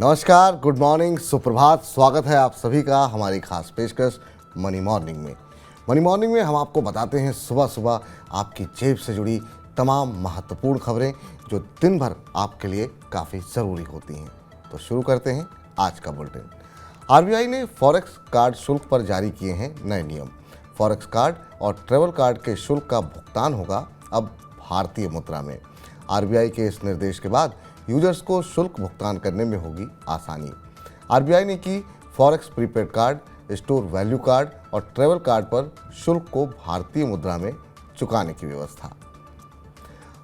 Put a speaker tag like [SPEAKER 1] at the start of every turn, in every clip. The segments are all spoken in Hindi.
[SPEAKER 1] नमस्कार, गुड मॉर्निंग, सुप्रभात। स्वागत है आप सभी का हमारी खास पेशकश मनी मॉर्निंग में। मनी मॉर्निंग में हम आपको बताते हैं सुबह सुबह आपकी जेब से जुड़ी तमाम महत्वपूर्ण खबरें जो दिन भर आपके लिए काफ़ी ज़रूरी होती हैं। तो शुरू करते हैं आज का बुलेटिन। आरबीआई ने फॉरेक्स कार्ड शुल्क पर जारी किए हैं नए नियम। फॉरेक्स कार्ड और ट्रैवल कार्ड के शुल्क का भुगतान होगा अब भारतीय मुद्रा में। आरबीआई के इस निर्देश के बाद यूजर्स को शुल्क भुगतान करने में होगी आसानी। आरबीआई ने की forex prepaid card, store value card और ट्रैवल कार्ड पर शुल्क को भारतीय मुद्रा में चुकाने की व्यवस्था।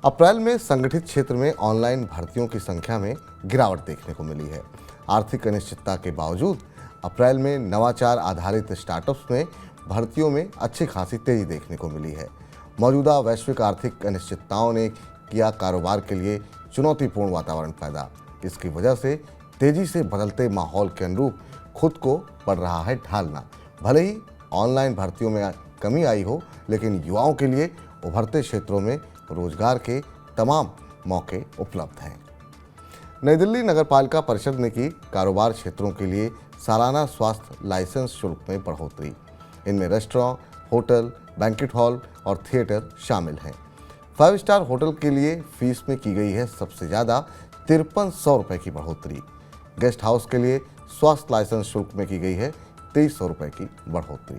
[SPEAKER 1] अप्रैल में संगठित क्षेत्र में ऑनलाइन भर्तियों की संख्या में गिरावट देखने को मिली है। आर्थिक अनिश्चितता के बावजूद अप्रैल में नवाचार आधारित स्टार्टअप्स में भर्तियों में अच्छी खासी तेजी देखने को मिली है। मौजूदा वैश्विक आर्थिक अनिश्चितताओं ने किया कारोबार के लिए चुनौतीपूर्ण वातावरण पैदा। इसकी वजह से तेजी से बदलते माहौल के अनुरूप खुद को पड़ रहा है ढालना। भले ही ऑनलाइन भर्तियों में कमी आई हो, लेकिन युवाओं के लिए उभरते क्षेत्रों में रोजगार के तमाम मौके उपलब्ध हैं। नई दिल्ली नगरपालिका परिषद ने की कारोबार क्षेत्रों के लिए सालाना स्वास्थ्य लाइसेंस शुल्क में बढ़ोतरी। इनमें रेस्टोरेंट, होटल, बैंक्वेट हॉल और थिएटर शामिल हैं। 5 स्टार होटल के लिए फीस में की गई है सबसे ज़्यादा 5300 रुपये की बढ़ोतरी। गेस्ट हाउस के लिए स्वास्थ्य लाइसेंस शुल्क में की गई है 2300 रुपये की बढ़ोतरी।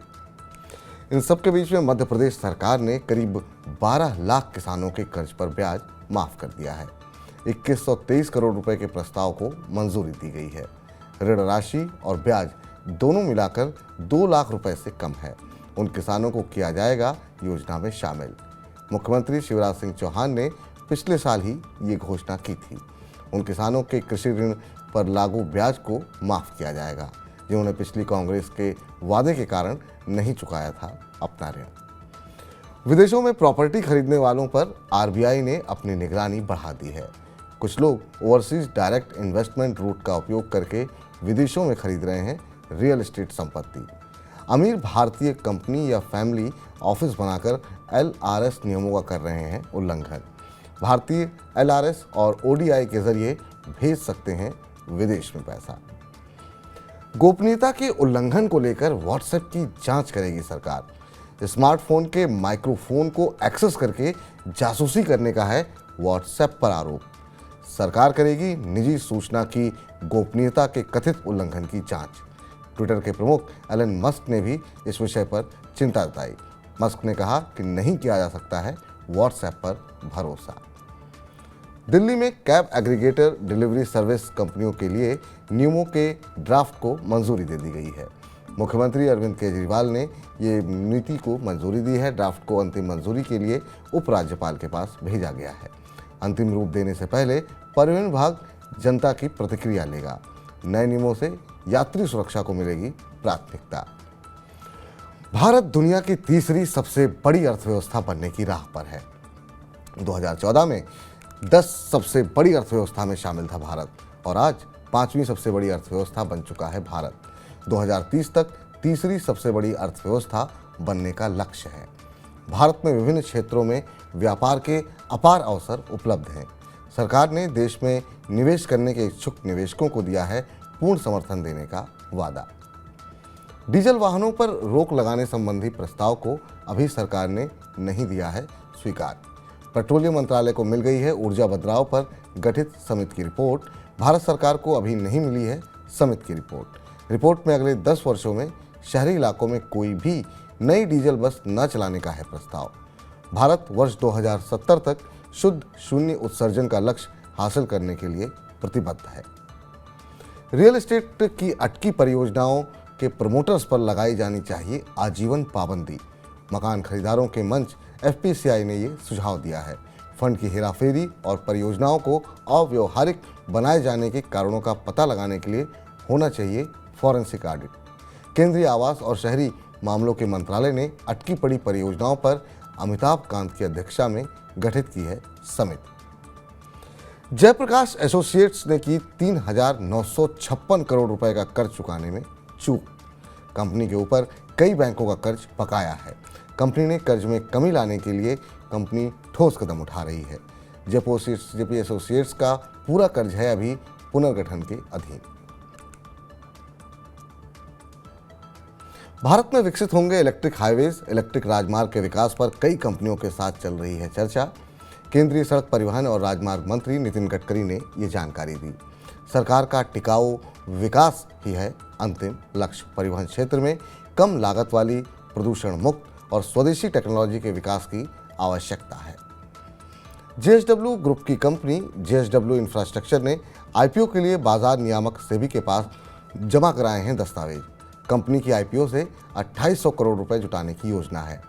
[SPEAKER 1] इन सब के बीच में मध्य प्रदेश सरकार ने करीब 12 लाख किसानों के कर्ज पर ब्याज माफ़ कर दिया है। 2123 करोड़ रुपए के प्रस्ताव को मंजूरी दी गई है। ऋण राशि और ब्याज दोनों मिलाकर 2 लाख रुपए से कम है। उन किसानों को किया जाएगा योजना में शामिल। मुख्यमंत्री शिवराज सिंह चौहान ने पिछले साल ही ये घोषणा की थी। उन किसानों के कृषि ऋण पर लागू ब्याज को माफ़ किया जाएगा जिन्होंने पिछली कांग्रेस के वादे के कारण नहीं चुकाया था अपना ऋण। विदेशों में प्रॉपर्टी खरीदने वालों पर आरबीआई ने अपनी निगरानी बढ़ा दी है। कुछ लोग ओवरसीज डायरेक्ट इन्वेस्टमेंट रूट का उपयोग करके विदेशों में खरीद रहे हैं रियल एस्टेट संपत्ति। अमीर भारतीय कंपनी या फैमिली ऑफिस बनाकर एलआरएस नियमों का कर रहे हैं उल्लंघन। भारतीय एलआरएस और ओडीआई के जरिए भेज सकते हैं विदेश में पैसा। गोपनीयता के उल्लंघन को लेकर व्हाट्सएप की जांच करेगी सरकार। स्मार्टफोन के माइक्रोफोन को एक्सेस करके जासूसी करने का है व्हाट्सएप पर आरोप। सरकार करेगी निजी सूचना की गोपनीयता के कथित उल्लंघन की जांच। ट्विटर के प्रमुख एलन मस्क ने भी इस विषय पर चिंता जताई। मस्क ने कहा कि नहीं किया जा सकता है व्हाट्सएप पर भरोसा। दिल्ली में कैब एग्रीगेटर डिलीवरी सर्विस कंपनियों के लिए नियमों के ड्राफ्ट को मंजूरी दे दी गई है। मुख्यमंत्री अरविंद केजरीवाल ने ये नीति को मंजूरी दी है। ड्राफ्ट को अंतिम मंजूरी के लिए उपराज्यपाल के पास भेजा गया है। अंतिम रूप देने से पहले परिवहन विभाग जनता की प्रतिक्रिया लेगा। नए नियमों से यात्री सुरक्षा को मिलेगी प्राथमिकता। भारत दुनिया की तीसरी सबसे बड़ी अर्थव्यवस्था बनने की राह पर है। 2014 में 10 सबसे बड़ी अर्थव्यवस्था में शामिल था भारत और आज 5वीं सबसे बड़ी अर्थव्यवस्था बन चुका है भारत। 2030 तक तीसरी सबसे बड़ी अर्थव्यवस्था बनने का लक्ष्य है। भारत में विभिन्न क्षेत्रों में व्यापार के अपार अवसर उपलब्ध हैं। सरकार ने देश में निवेश करने के इच्छुक निवेशकों को दिया है पूर्ण समर्थन देने का वादा। डीजल वाहनों पर रोक लगाने संबंधी प्रस्ताव को अभी सरकार ने नहीं दिया है स्वीकार। पेट्रोलियम मंत्रालय को मिल गई है ऊर्जा बदलाव पर गठित समिति की रिपोर्ट। भारत सरकार को अभी नहीं मिली है समिति की रिपोर्ट। रिपोर्ट में अगले 10 वर्षों में शहरी इलाकों में कोई भी नई डीजल बस न चलाने का है प्रस्ताव। भारत वर्ष 2070 तक शुद्ध शून्य उत्सर्जन का लक्ष्य हासिल करने के लिए प्रतिबद्ध है। रियल एस्टेट की अटकी परियोजनाओं के प्रमोटर्स पर लगाई जानी चाहिए आजीवन पाबंदी। मकान खरीदारों के मंच एफपीसीआई ने ये सुझाव दिया है। फंड की हेराफेरी और परियोजनाओं को अव्यवहारिक बनाए जाने के कारणों का पता लगाने के लिए होना चाहिए फॉरेंसिक ऑडिट। केंद्रीय आवास और शहरी मामलों के मंत्रालय ने अटकी पड़ी परियोजनाओं पर अमिताभ कांत की अध्यक्षता में गठित की है समिति। जयप्रकाश एसोसिएट्स ने की 3,956 करोड़ रुपए का कर्ज चुकाने में चूक। कंपनी के ऊपर कई बैंकों का कर्ज बकाया है। कंपनी ने कर्ज में कमी लाने के लिए कंपनी ठोस कदम उठा रही है। जेपी एसोसिएट्स का पूरा कर्ज है अभी पुनर्गठन के अधीन। भारत में विकसित होंगे इलेक्ट्रिक हाईवेज, इलेक्ट्रिक राजमार्ग के विकास पर कई कंपनियों के साथ चल रही है चर्चा। केंद्रीय सड़क परिवहन और राजमार्ग मंत्री नितिन गडकरी ने ये जानकारी दी। सरकार का टिकाऊ विकास ही है अंतिम लक्ष्य। परिवहन क्षेत्र में कम लागत वाली, प्रदूषण मुक्त और स्वदेशी टेक्नोलॉजी के विकास की आवश्यकता है। जेएसडब्ल्यू ग्रुप की कंपनी जेएसडब्ल्यू इंफ्रास्ट्रक्चर ने आईपीओ के लिए बाजार नियामक सेबी के पास जमा कराए हैं दस्तावेज। कंपनी की आईपीओ से 2800 करोड़ रुपए जुटाने की योजना है।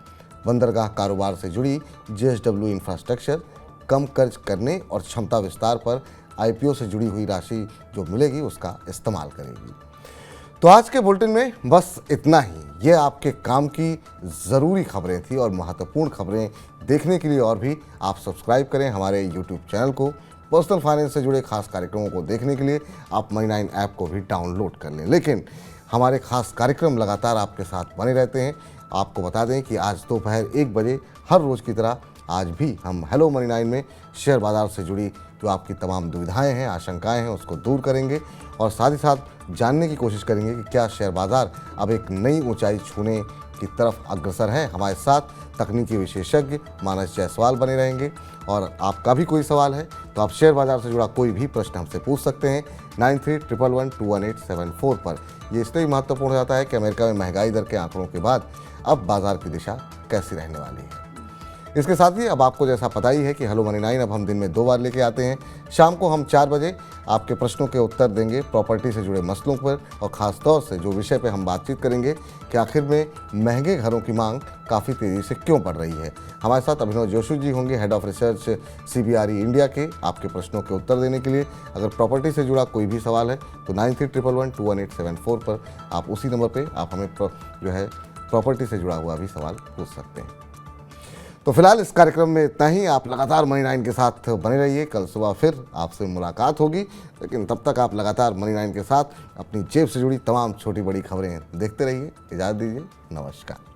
[SPEAKER 1] बंदरगाह कारोबार से जुड़ी जेएसडब्ल्यू इंफ्रास्ट्रक्चर कम खर्च करने और क्षमता विस्तार पर आईपीओ से जुड़ी हुई राशि जो मिलेगी उसका इस्तेमाल करेगी। तो आज के बुलेटिन में बस इतना ही। ये आपके काम की ज़रूरी खबरें थी और महत्वपूर्ण खबरें देखने के लिए और भी आप सब्सक्राइब करें हमारे यूट्यूब चैनल को। पर्सनल फाइनेंस से जुड़े खास कार्यक्रमों को देखने के लिए आप मनी 9 ऐप को भी डाउनलोड कर लें। लेकिन हमारे खास कार्यक्रम लगातार आपके साथ बने रहते हैं। आपको बता दें कि आज दोपहर 1 बजे हर रोज़ की तरह आज भी हम हेलो मनी 9 में शेयर बाज़ार से जुड़ी जो आपकी तमाम दुविधाएं हैं, आशंकाएं हैं, उसको दूर करेंगे और साथ ही साथ जानने की कोशिश करेंगे कि क्या शेयर बाज़ार अब एक नई ऊंचाई छूने की तरफ अग्रसर है। हमारे साथ तकनीकी विशेषज्ञ मानस जायसवाल बने रहेंगे और आपका भी कोई सवाल है तो आप शेयर बाज़ार से जुड़ा कोई भी प्रश्न हमसे पूछ सकते हैं 9311211874 पर। ये इसलिए महत्वपूर्ण हो जाता है कि अमेरिका में महंगाई दर के आंकड़ों के बाद अब बाज़ार की दिशा कैसी रहने वाली है। इसके साथ ही अब आपको जैसा पता ही है कि हेलो मनी 9 अब हम दिन में 2 बार लेके आते हैं। शाम को हम 4 बजे आपके प्रश्नों के उत्तर देंगे प्रॉपर्टी से जुड़े मसलों पर और ख़ास तौर से जो विषय पे हम बातचीत करेंगे कि आखिर में महंगे घरों की मांग काफ़ी तेज़ी से क्यों बढ़ रही है। हमारे साथ अभिनव जोशी जी होंगे, head of research CBRE India के, आपके प्रश्नों के उत्तर देने के लिए। अगर प्रॉपर्टी से जुड़ा कोई भी सवाल है तो 9311211874 पर आप उसी नंबर पर आप हमें जो है प्रॉपर्टी से जुड़ा हुआ भी सवाल पूछ सकते हैं। तो फिलहाल इस कार्यक्रम में इतना ही। आप लगातार मनी 9 के साथ बने रहिए। कल सुबह फिर आपसे मुलाकात होगी, लेकिन तब तक आप लगातार मनी 9 के साथ अपनी जेब से जुड़ी तमाम छोटी बड़ी खबरें देखते रहिए। इजाज़त दीजिए, नमस्कार।